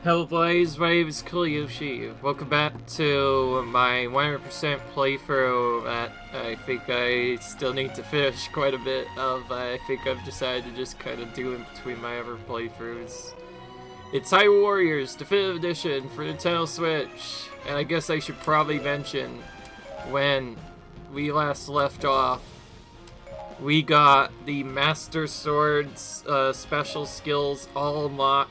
Hello boys, my name is Koyoshi. Welcome back to my 100% playthrough that I think I still need to finish quite a bit of. I think I've decided to just kind of do in between my other playthroughs. It's Hyrule Warriors Definitive Edition for Nintendo Switch. And I guess I should probably mention when we last left off, we got the Master Sword's special skills all unlocked.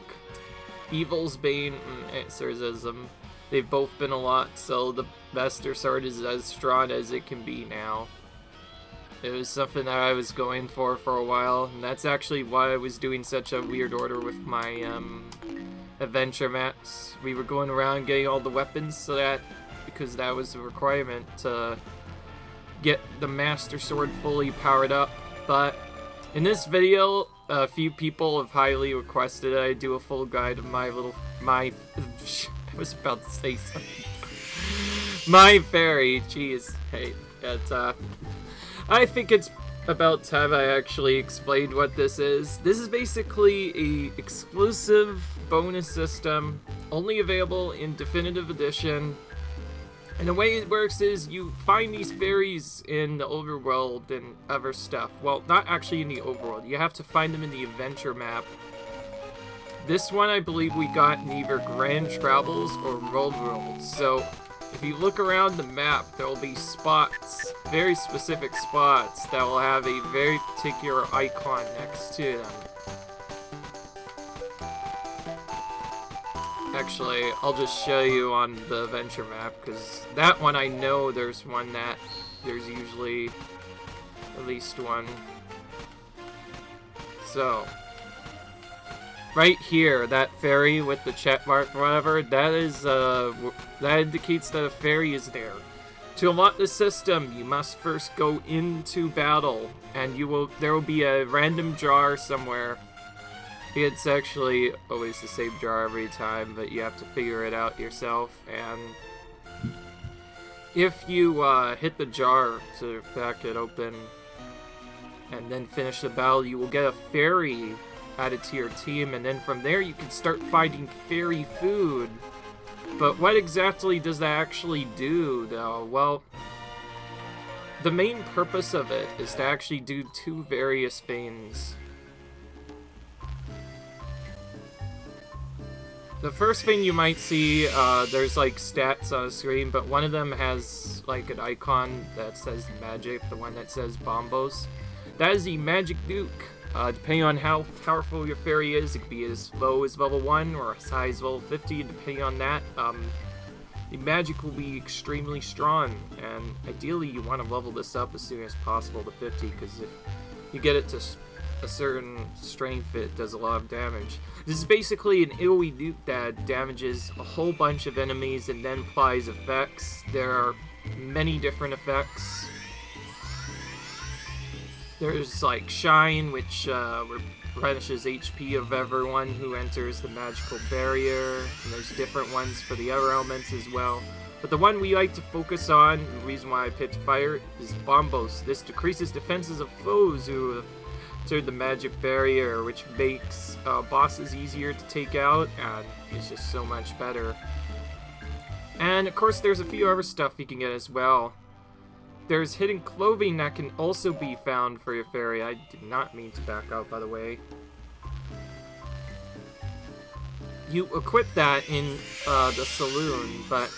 Evil's Bane and Exorcism. They've both been unlocked, so the Master Sword is as strong as it can be now. It was something that I was going for a while, and that's actually why I was doing such a weird order with my adventure maps. We were going around getting all the weapons because that was a requirement to get the Master Sword fully powered up. But in this video, a few people have highly requested I do a full guide of I was about to say something. My fairy, jeez. Hey, I think it's about time I actually explained what this is. This is basically a exclusive bonus system, only available in Definitive Edition. And the way it works is you find these fairies in the overworld and other stuff. Well, not actually in the overworld. You have to find them in the adventure map. This one I believe we got in either Grand Travels or Road Worlds. So if you look around the map, there will be spots, very specific spots, that will have a very particular icon next to them. Actually, I'll just show you on the adventure map, because that one I know there's usually at least one. So, right here, that fairy with the check mark or whatever, that indicates that a fairy is there. To unlock the system, you must first go into battle, and there will be a random jar somewhere. It's actually always the same jar every time, but you have to figure it out yourself. And if you hit the jar to crack it open and then finish the battle, you will get a fairy added to your team, and then from there you can start finding fairy food. But what exactly does that actually do, though? Well, the main purpose of it is to actually do two various things. The first thing you might see, there's like stats on the screen, but one of them has like an icon that says magic, the one that says bombos. That is the magic nuke. Depending on how powerful your fairy is, it could be as low as level 1 or as high as level 50, and depending on that, the magic will be extremely strong, and ideally you want to level this up as soon as possible to 50, because if you get it to a certain strength, it does a lot of damage. This is basically an AoE nuke that damages a whole bunch of enemies and then applies effects. There are many different effects. There's like Shine, which replenishes HP of everyone who enters the magical barrier, and there's different ones for the other elements as well. But the one we like to focus on, the reason why I picked Fire, is Bombos. This decreases defenses of foes who have entered the magic barrier, which makes bosses easier to take out, and it's just so much better. And of course there's a few other stuff you can get as well. There's hidden clothing that can also be found for your fairy. I did not mean to back out, by the way. You equip that in the saloon, but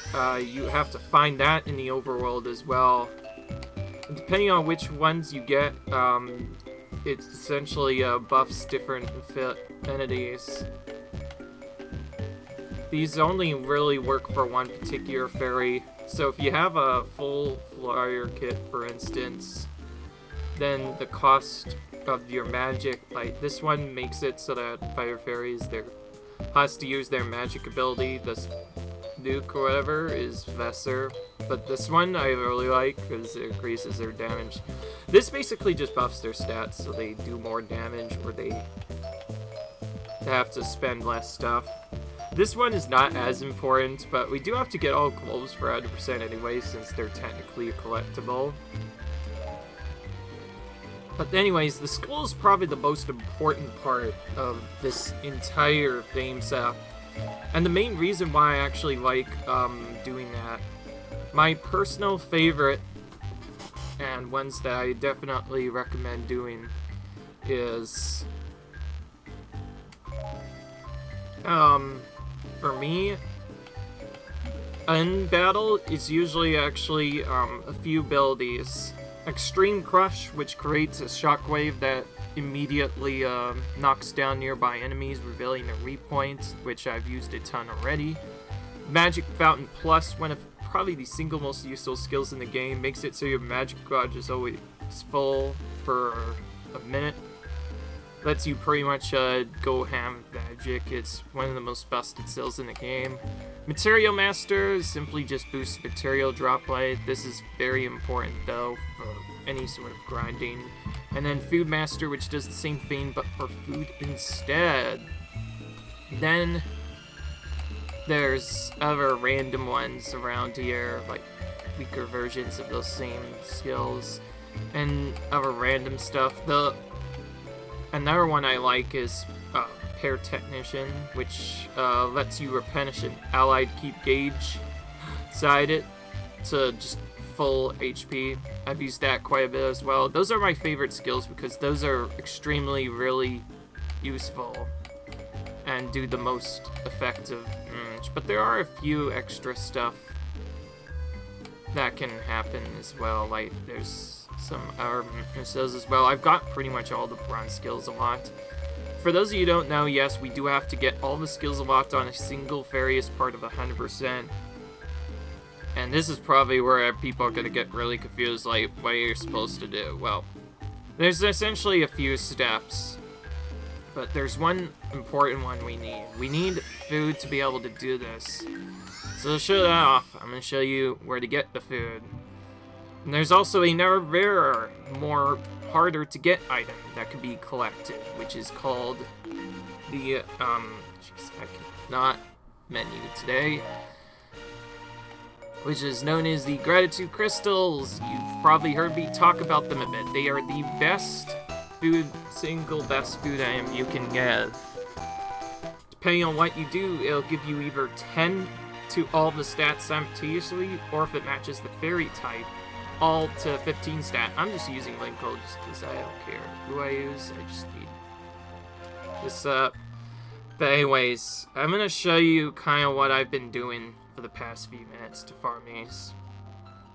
you have to find that in the overworld as well. And depending on which ones you get, it essentially buffs different entities. These only really work for one particular fairy. So if you have a full flyer kit, for instance, then the cost of your magic, like this one makes it so that fire fairies, has to use their magic ability, this nuke or whatever, is lesser. But this one I really like because it increases their damage. This basically just buffs their stats so they do more damage or they have to spend less stuff. This one is not as important, but we do have to get all clothes for 100% anyway, since they're technically a collectible. But anyways, the skull is probably the most important part of this entire theme set. And the main reason why I actually like doing that, my personal favorite, and ones that I definitely recommend doing, is, for me, in battle is usually actually a few abilities. Extreme Crush, which creates a shockwave that immediately knocks down nearby enemies, revealing a repoint, which I've used a ton already. Magic Fountain Plus, one of probably the single most useful skills in the game, makes it so your magic gauge is always full for a minute. Lets you pretty much go ham with magic. It's one of the most busted skills in the game. Material Master simply just boosts material drop rate. This is very important though for any sort of grinding. And then Food Master, which does the same thing but for food instead. Then there's other random ones around here, like weaker versions of those same skills and other random stuff. Another one I like is Pair Technician, which lets you replenish an allied keep gauge inside it to just full HP. I've used that quite a bit as well. Those are my favorite skills because those are extremely, really useful and do the most effective damage. But there are a few extra stuff that can happen as well, like there's some other missiles as well. I've got pretty much all the bronze skills unlocked. For those of you who don't know, yes, we do have to get all the skills unlocked on a single various part of 100%. And this is probably where people are going to get really confused, like, what you're supposed to do. Well, there's essentially a few steps, but there's one important one we need. We need food to be able to do this. So to show that off, I'm going to show you where to get the food. And there's also another rarer, more harder to get item that can be collected, which is called the, I cannot menu today, which is known as the Gratitude Crystals. You've probably heard me talk about them a bit. They are the best food, single best food item you can get. Depending on what you do, it'll give you either 10 to all the stats simultaneously, or if it matches the fairy type, all to 15 stat. I'm just using Linko just because I don't care who I use. I just need this up. But anyways, I'm going to show you kind of what I've been doing for the past few minutes to farm these.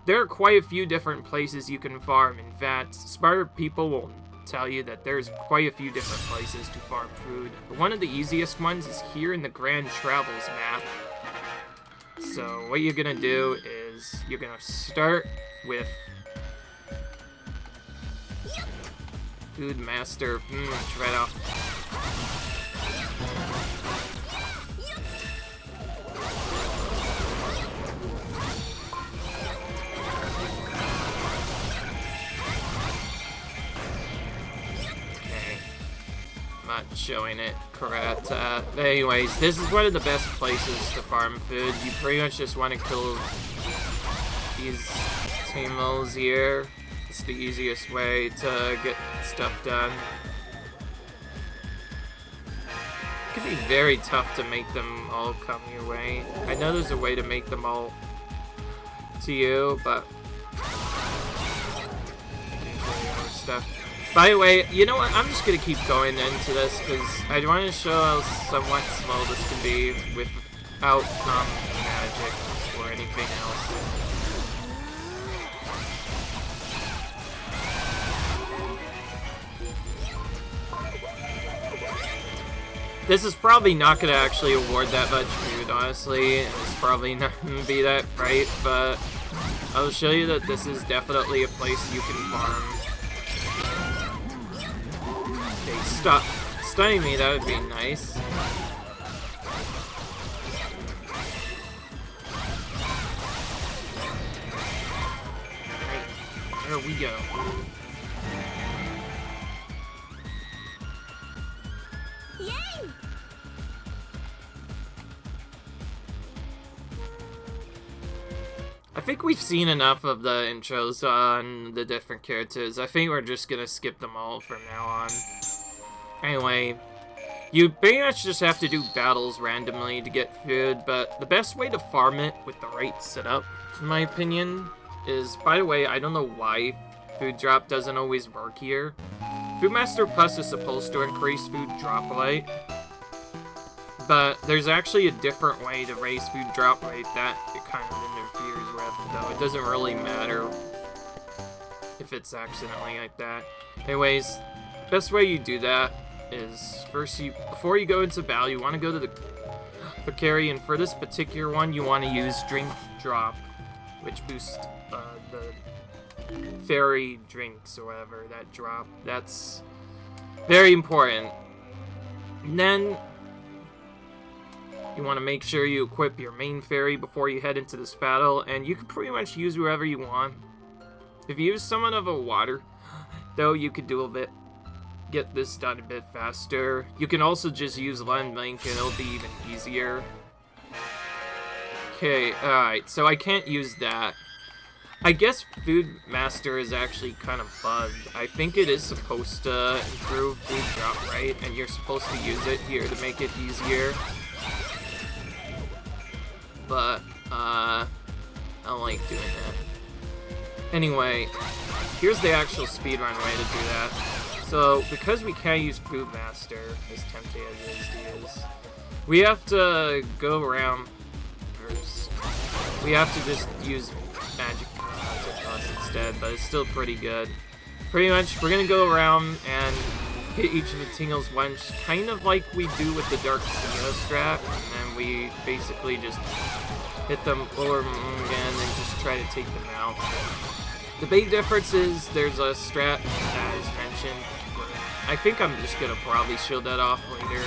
There are quite a few different places you can farm. In fact, smarter people will tell you that there's quite a few different places to farm food. But one of the easiest ones is here in the Grand Travels map. So what you're going to do is you're going to start with Food Master. Right off. Okay. I'm not showing it correct. Anyways, this is one of the best places to farm food. You pretty much just want to kill these teamos here. It's the easiest way to get stuff done. It can be very tough to make them all come your way. I know there's a way to make them all to you, but stuff. By the way, you know what? I'm just gonna keep going into this because I want to show how somewhat small this can be without magic or anything else. This is probably not going to actually award that much food, honestly. It's probably not going to be that bright, but I'll show you that this is definitely a place you can farm. Okay, stop stunning me, that would be nice. Alright, there we go. I think we've seen enough of the intros on the different characters. I think we're just gonna skip them all from now on. Anyway, You pretty much just have to do battles randomly to get food, but the best way to farm it with the right setup, in my opinion, is, by the way, I don't know why food drop doesn't always work here. Foodmaster Plus is supposed to increase food drop rate, but there's actually a different way to raise food drop rate that it kind of interferes with, though it doesn't really matter if it's accidentally like that. Anyways, best way you do that is first before you go into battle, you want to go to the carry, and for this particular one, you want to use Drink Drop, which boosts the fairy drinks or whatever that drop. That's very important. And then you want to make sure you equip your main fairy before you head into this battle, and you can pretty much use whoever you want. If you use someone of a water, though, you could do a bit. Get this done a bit faster. You can also just use Lend Link and it'll be even easier. Okay, alright, so I can't use that. I guess Food Master is actually kind of bugged. I think it is supposed to improve food drop rate, and you're supposed to use it here to make it easier. But, I don't like doing that. Anyway, here's the actual speedrun way to do that. So, because we can't use Food Master, as tempting as it is to use, we have to go around first. We have to just use Magic instead, but it's still pretty good. Pretty much, we're gonna go around and hit each of the Tingles once, kind of like we do with the Dark Sea strat, and then we basically just hit them over and then just try to take them out. The big difference is there's a strat that is mentioned. I think I'm just gonna probably shield that off later.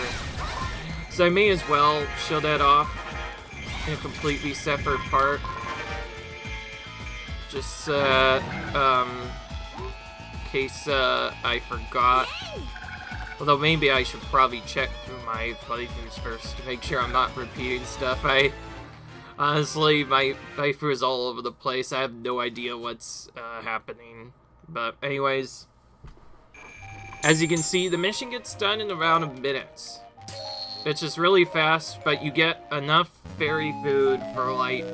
So I may as well shield that off in a completely separate part. Just in case I forgot. Although maybe I should probably check through my playthroughs first to make sure I'm not repeating stuff. Honestly, my playthrough is all over the place. I have no idea what's happening. But anyways, as you can see, the mission gets done in around a minute. It's just really fast, but you get enough fairy food for like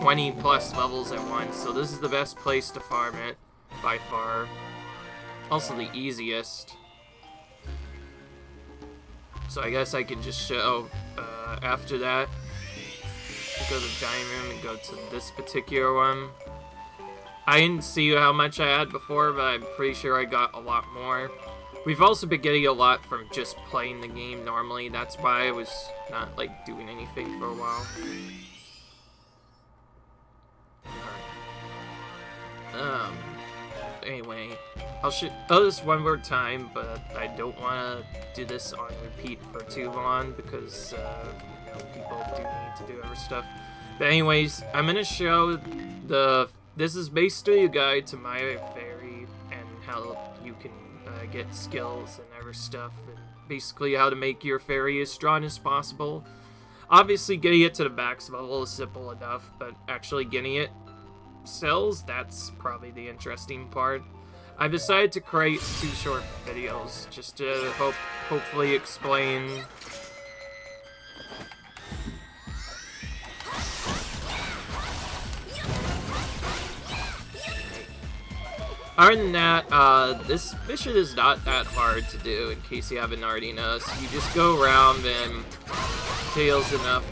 20 plus levels at once. So this is the best place to farm it by far. Also the easiest. So I guess I can just show after that. Go to the dining room and go to this particular one. I didn't see how much I had before, but I'm pretty sure I got a lot more. We've also been getting a lot from just playing the game normally. That's why I was not like doing anything for a while. Anyway, I'll show this one more time, but I don't want to do this on repeat for too long because people do need to do other stuff. But anyways, I'm gonna show this is basically a guide to my fairy and how you can get skills and other stuff, and basically how to make your fairy as strong as possible. Obviously, getting it to the max level is simple enough, but actually getting it cells, that's probably the interesting part. I've decided to create 2 short videos just to hopefully explain other than that, this mission is not that hard to do, in case you haven't already noticed. You just go around and tails enough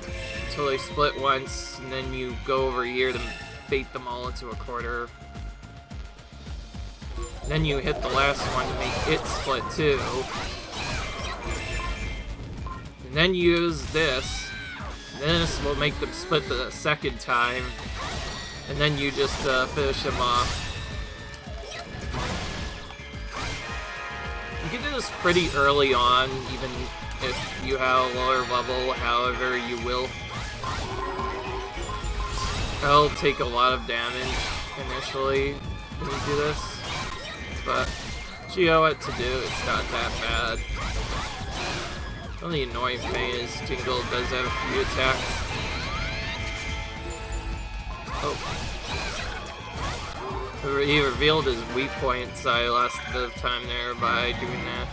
until they split once, and then you go over here to bait them all into a quarter. Then you hit the last one to make it split too. And then you use this. And this will make them split the second time. And then you just finish them off. You can do this pretty early on, even if you have a lower level, however you will. It'll take a lot of damage initially when you do this, but you know what to do, it's not that bad. The only annoying thing is Tingle does have a few attacks. Oh. He revealed his weak points, so I lost a bit of time there by doing that.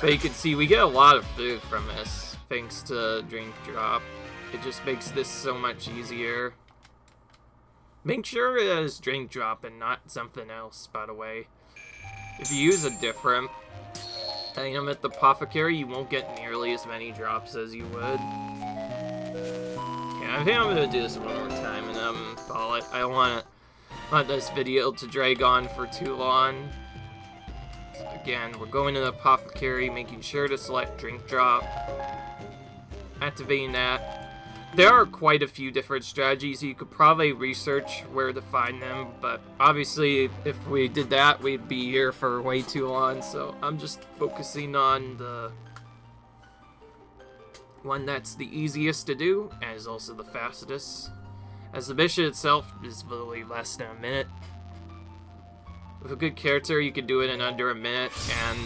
But you can see we get a lot of food from this, thanks to Drink Drop. It just makes this so much easier. Make sure it is Drink Drop and not something else, by the way. If you use a different item at the apothecary, you won't get nearly as many drops as you would. Yeah, I think I'm gonna do this one more time and call it. I don't want this video to drag on for too long. Again, we're going to the apothecary, making sure to select Drink Drop, activating that. There are quite a few different strategies. You could probably research where to find them, but obviously if we did that, we'd be here for way too long, so I'm just focusing on the one that's the easiest to do, and is also the fastest, as the mission itself is literally less than a minute. With a good character, you could do it in under a minute, and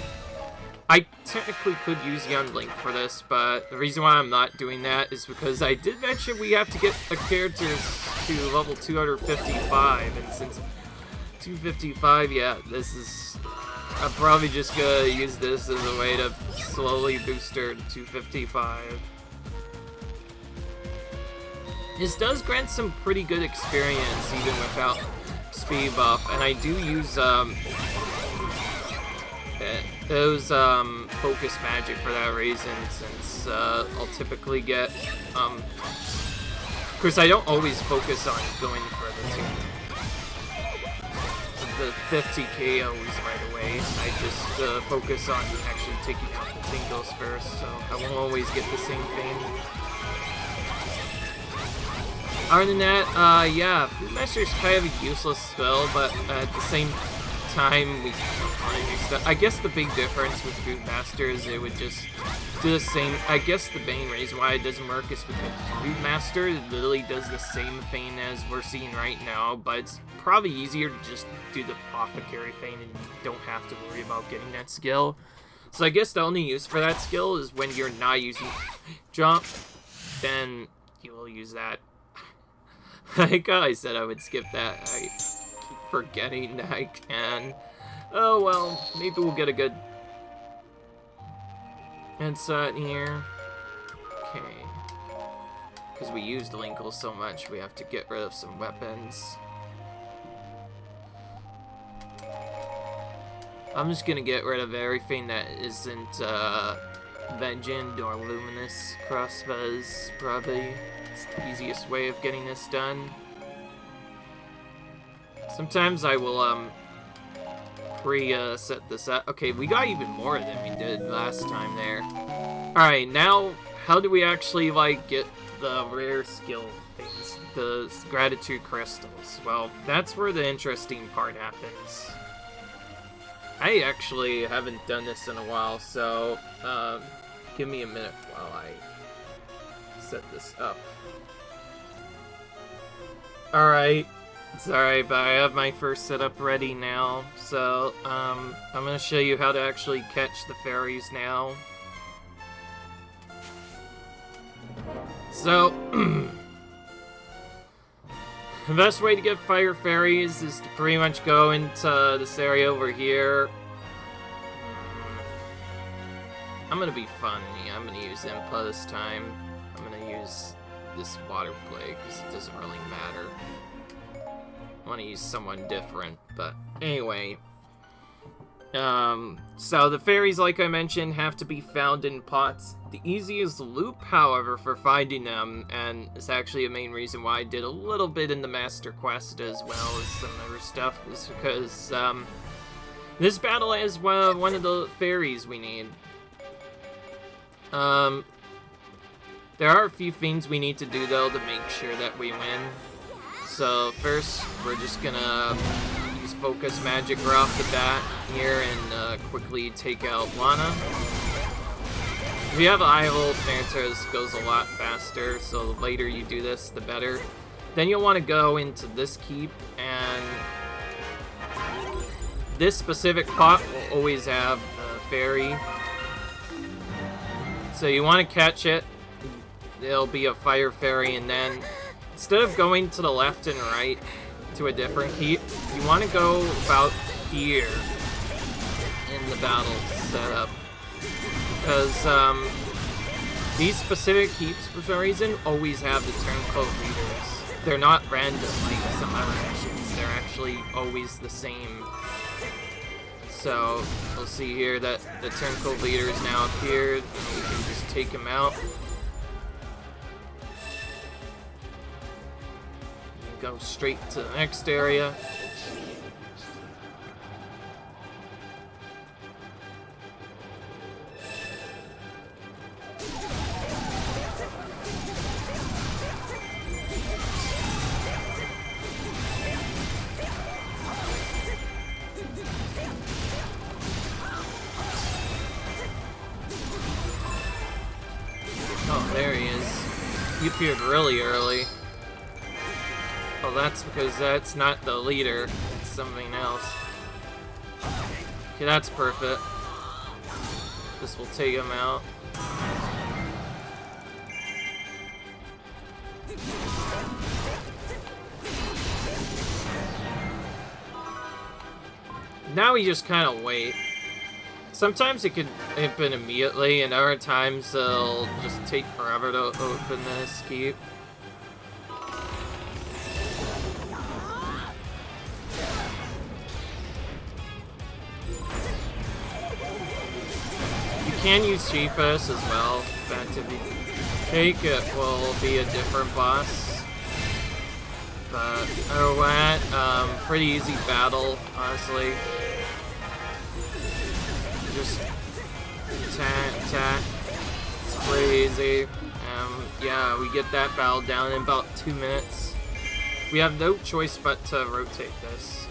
I technically could use Young Link for this, but the reason why I'm not doing that is because I did mention we have to get a character to level 255, and since 255, yeah, this is... I'm probably just gonna use this as a way to slowly boost her to 255. This does grant some pretty good experience even without speed buff, and I do use those focus magic for that reason, since I'll typically get of course I don't always focus on going for the 50 KOs right away. I just focus on actually taking out the tingles first, so I won't always get the same thing. Other than that, yeah, Food Master is kind of a useless spell, but at the same time, we can do stuff. I guess the big difference with Food Master is it would just do the same. I guess the main reason why it doesn't work is because Food Master literally does the same thing as we're seeing right now, but it's probably easier to just do the apothecary thing and you don't have to worry about getting that skill. So I guess the only use for that skill is when you're not using jump, then you will use that. Like I said I would skip that. I keep forgetting that I can. Oh well, maybe we'll get a good headset here. Okay. Because we used Linkle so much, we have to get rid of some weapons. I'm just gonna get rid of everything that isn't Vengeance or Luminous crossbows, probably. It's the easiest way of getting this done. Sometimes I will pre-set this up. Okay, we got even more than we did last time there. Alright, now how do we actually like get the rare skill things? The gratitude crystals. Well, that's where the interesting part happens. I actually haven't done this in a while, so give me a minute while I set this up. Alright, sorry, but I have my first setup ready now, so I'm going to show you how to actually catch the fairies now. So, the best way to get fire fairies is to pretty much go into this area over here. I'm gonna be funny. I'm gonna use Impa this time. I'm gonna use this water play because it doesn't really matter. I want to use someone different, but anyway. So the fairies, like I mentioned, have to be found in pots. The easiest loop, however, for finding them, and it's actually a main reason why I did a little bit in the Master Quest as well as some other stuff, is because this battle has one of the fairies we need. There are a few things we need to do though to make sure that we win. So first, we're just gonna use focus magic right off the bat here and quickly take out Lana. If you have Idle, Thanatos goes a lot faster, so the later you do this, the better. Then you'll want to go into this keep, and this specific pot will always have the fairy. So you want to catch it. There'll be a fire fairy, and then instead of going to the left and right to a different keep, you want to go about here in the battle setup. because these specific keeps, for some reason, always have the turncoat leaders. They're not random like some other missions. They're actually always the same. So, we'll see here that the turncoat leader is now appeared, and we can just take him out. And go straight to the next area. Oh, there he is. He appeared really early. Oh, that's because that's not the leader. It's something else. Okay, that's perfect. This will take him out. Now we just kind of wait. Sometimes it could happen immediately, and other times it'll just take forever to open this keep. You can use Chiefus as well. In fact, if you take it, will be a different boss. But other than that, pretty easy battle, honestly. Just attack. It's pretty easy. Yeah, we get that battle down in about 2 minutes. We have no choice but to rotate this.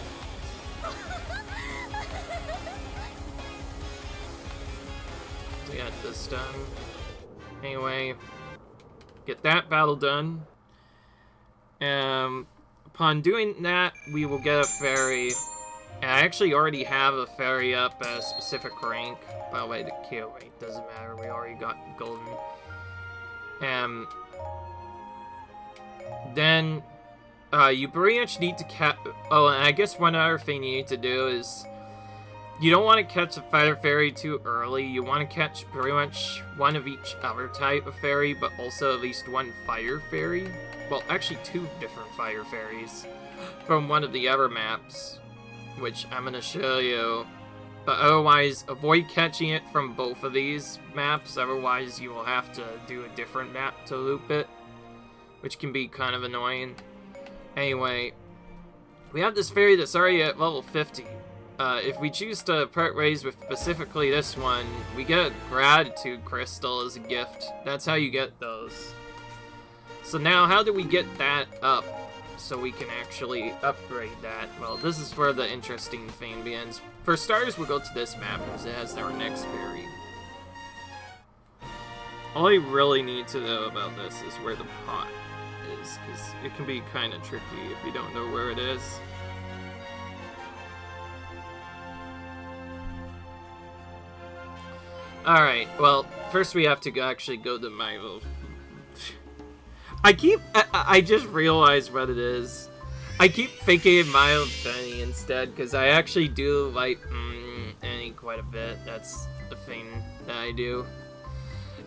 To get this done. Anyway, get that battle done. Upon doing that, we will get a fairy. And I actually already have a fairy up at a specific rank. By the way, the kill rate doesn't matter. We already got golden. Then, you pretty much need to catch... Oh, and I guess one other thing you need to do is... You don't want to catch a fighter fairy too early. You want to catch pretty much one of each other type of fairy, but also at least one fire fairy. Well, actually 2 different fire fairies from one of the other maps, which I'm going to show you. But otherwise, avoid catching it from both of these maps, otherwise you will have to do a different map to loop it, which can be kind of annoying. Anyway, we have this fairy that's already at level 50. If we choose to part ways with specifically this one, we get a gratitude crystal as a gift. That's how you get those. So now, how do we get that up so we can actually upgrade that? Well, this is where the interesting thing begins. For starters, we'll go to this map because it has our next fairy. All you really need to know about this is where the pot is, because it can be kind of tricky if you don't know where it is. Alright, well, first we have to actually go to Milo. I just realized what it is. I keep thinking Milo Penny instead, because I actually do like Annie quite a bit. That's the thing that I do.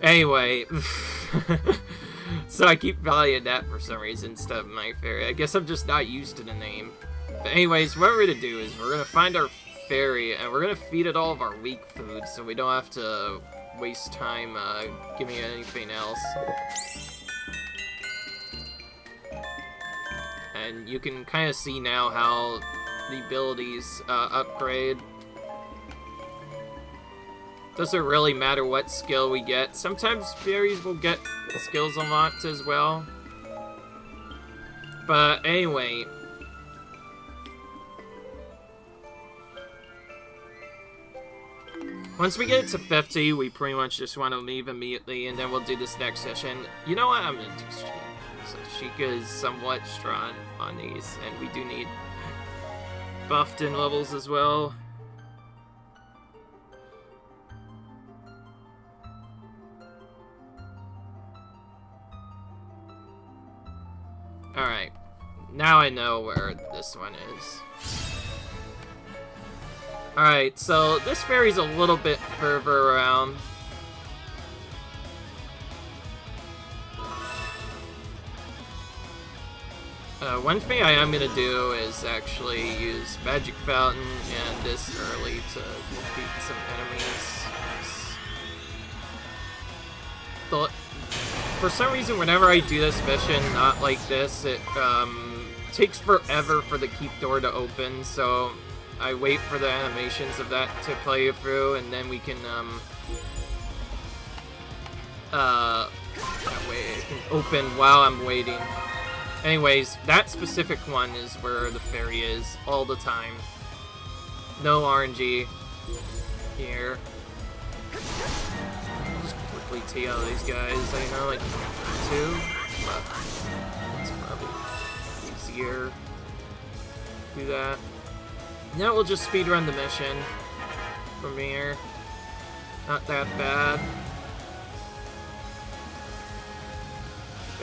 Anyway, so I keep valuing that for some reason instead of my fairy. I guess I'm just not used to the name. But anyways, what we're going to do is we're going to find our fairy, and we're going to feed it all of our weak food, so we don't have to waste time giving it anything else. And you can kind of see now how the abilities upgrade. Doesn't really matter what skill we get. Sometimes fairies will get skills unlocked as well. But anyway, once we get it to 50, we pretty much just want to leave immediately, and then we'll do this next session. You know what? I'm going to do Sheikah. So Sheikah is somewhat strong on these, and we do need buffed in levels as well. Alright, now I know where this one is. Alright, so this fairy's a little bit further around. One thing I am gonna do is actually use Magic Fountain and this early to defeat some enemies. For some reason, whenever I do this mission, not like this, it takes forever for the keep door to open, so I wait for the animations of that to play through, and then we can, that way it can open while I'm waiting. Anyways, that specific one is where the fairy is all the time. No RNG here. Just quickly take out these guys. I know, like, 2, but it's probably easier to do that. Now we'll just speedrun the mission from here. Not that bad.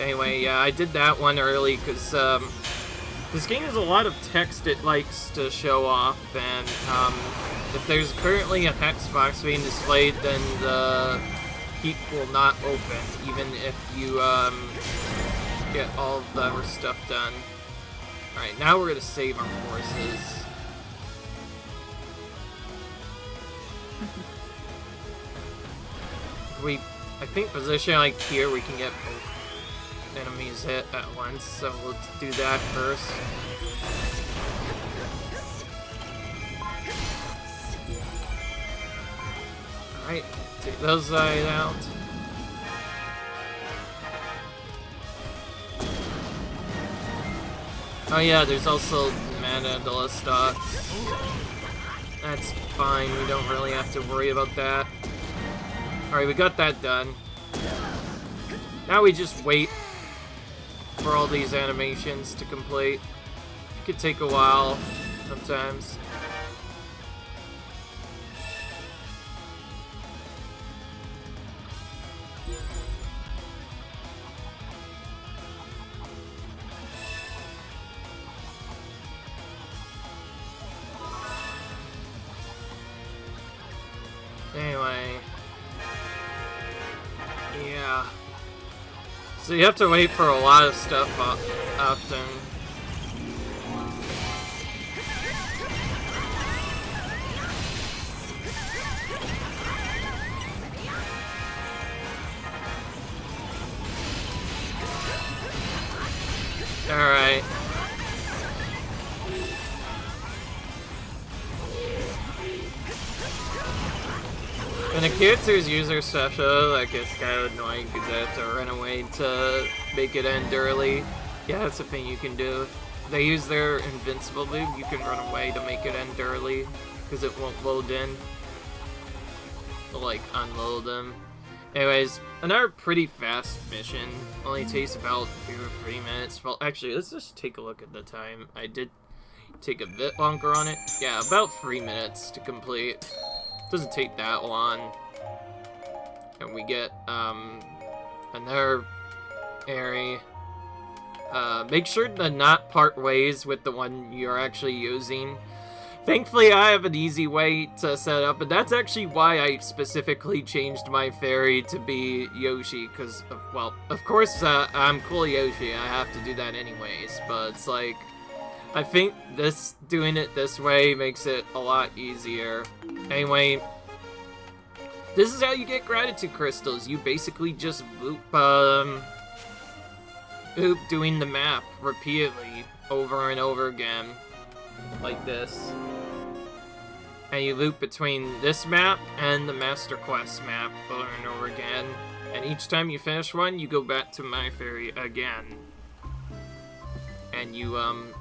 Anyway, yeah, I did that one early because this game has a lot of text it likes to show off, and if there's currently a text box being displayed, then the keep will not open, even if you get all of the other stuff done. Alright, now we're going to save our forces. I think position like here, we can get both enemies hit at once, so let's do that first. Alright, take those guys out. Oh yeah, there's also mana stocks. That's fine, we don't really have to worry about that. Alright, we got that done. Now we just wait for all these animations to complete. It could take a while sometimes. Anyway. Yeah. So you have to wait for a lot of stuff often. Alright. When a character's user special, that gets kind of annoying because they have to run away to make it end early. Yeah, that's a thing you can do. If they use their invincible move, you can run away to make it end early because it won't load in. To, like, unload them. Anyways, another pretty fast mission. Only takes about 2 or 3 minutes. Well, actually, let's just take a look at the time. I did take a bit longer on it. Yeah, about 3 minutes to complete. Doesn't take that long. And we get another area. Make sure to not part ways with the one you're actually using. Thankfully, I have an easy way to set up, and that's actually why I specifically changed my fairy to be Yoshi, because, well, of course, I'm cool Yoshi, I have to do that anyways, but it's like, I think doing it this way makes it a lot easier. Anyway, this is how you get gratitude crystals. You basically just loop doing the map repeatedly over and over again, like this. And you loop between this map and the Master Quest map over and over again. And each time you finish one, you go back to My Fairy again. And you, oh,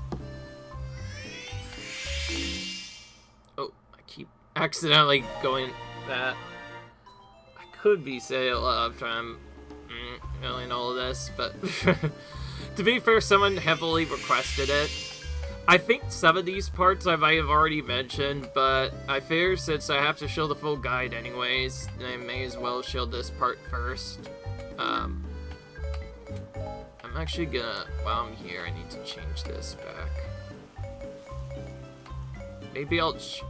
I keep accidentally going that. I could be saying a lot of time knowing all of this, but to be fair, someone heavily requested it. I think some of these parts I might have already mentioned, but I figure since I have to show the full guide anyways, I may as well show this part first. I'm actually gonna, while I'm here, I need to change this back. Maybe I'll keep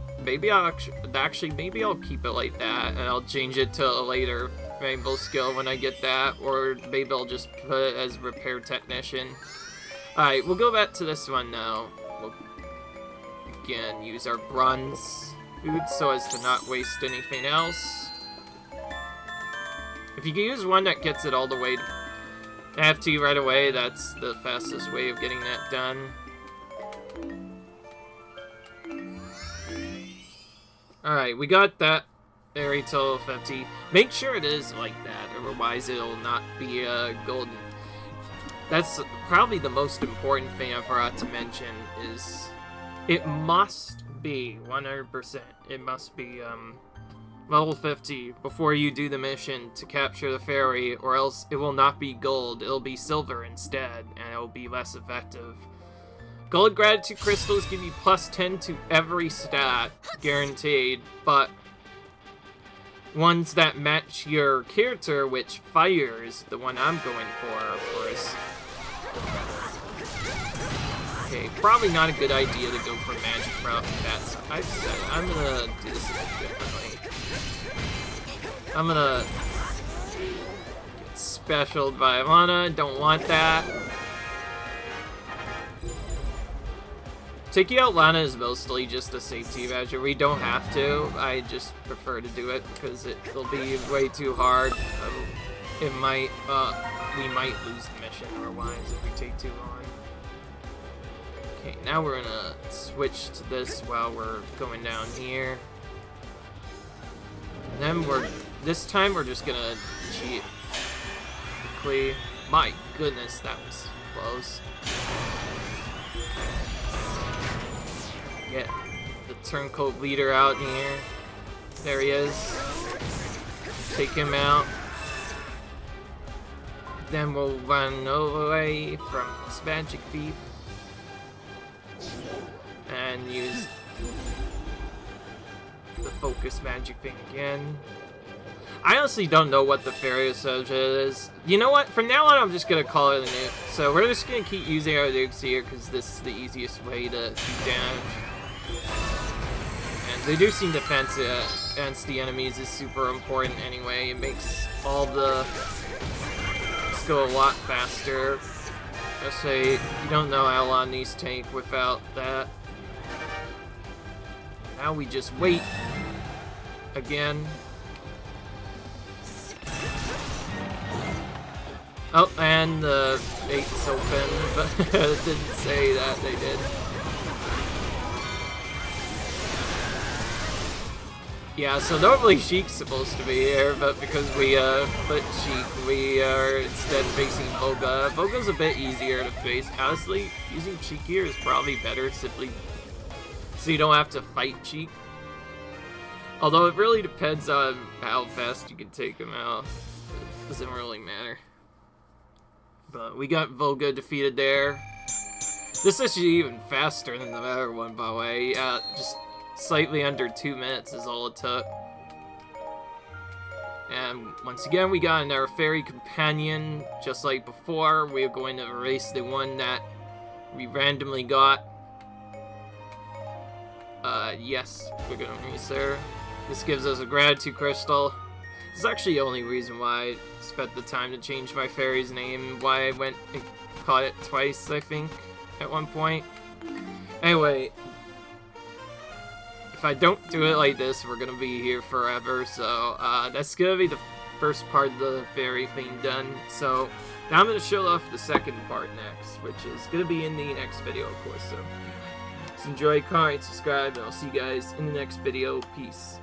it like that, and I'll change it to a later Rainbow skill when I get that, or maybe I'll just put it as Repair Technician. Alright, we'll go back to this one now. We'll again use our bronze food so as to not waste anything else. If you can use one that gets it all the way to FT right away, that's the fastest way of getting that done. Alright, we got that fairy till 50. Make sure it is like that, otherwise it'll not be golden. That's probably the most important thing I forgot to mention, is it must be 100%. It must be level 50 before you do the mission to capture the fairy, or else it will not be gold. It'll be silver instead, and it'll be less effective. Gold gratitude crystals give you plus 10 to every stat, guaranteed, but ones that match your character, which fire is the one I'm going for, of course. Okay, probably not a good idea to go for magic right off the bat, so I've said I'm gonna do this a bit differently. I'm gonna get specialed by Lana, don't want that. Taking out Lana is mostly just a safety measure. We don't have to. I just prefer to do it because it'll be way too hard. We might lose the mission otherwise if we take too long. Okay, now we're gonna switch to this while we're going down here. And then this time we're just gonna cheat quickly. My goodness, that was close. Get the turncoat leader out here. There he is. Take him out. Then we'll run away from this magic thief. And use the focus magic thing again. I honestly don't know what the fairy associate is. You know what? From now on, I'm just gonna call it a nuke. So we're just gonna keep using our nukes here because this is the easiest way to do damage. And reducing defense against the enemies is super important anyway. It makes all the go a lot faster. I say you don't know how long these tank without that. Now we just wait again. Oh, and the gate's open, but it didn't say that they did. Yeah, so normally Sheik's supposed to be here, but because we put Sheik, we are instead facing Voga. Voga's a bit easier to face. Honestly, using Sheik here is probably better, simply so you don't have to fight Sheik. Although it really depends on how fast you can take him out. It doesn't really matter. But we got Voga defeated there. This is actually even faster than the other one, by the way. Just slightly under 2 minutes is all it took. And once again, we got our fairy companion. Just like before, we are going to erase the one that we randomly got. Yes, we're going to erase her. This gives us a gratitude crystal. This is actually the only reason why I spent the time to change my fairy's name. Why I went and caught it twice, I think, at one point. Anyway, if I don't do it like this, we're gonna be here forever, so that's gonna be the first part of the fairy thing done. So now I'm gonna show off the second part next, which is gonna be in the next video, of course. So just enjoy, comment, subscribe, and I'll see you guys in the next video. Peace.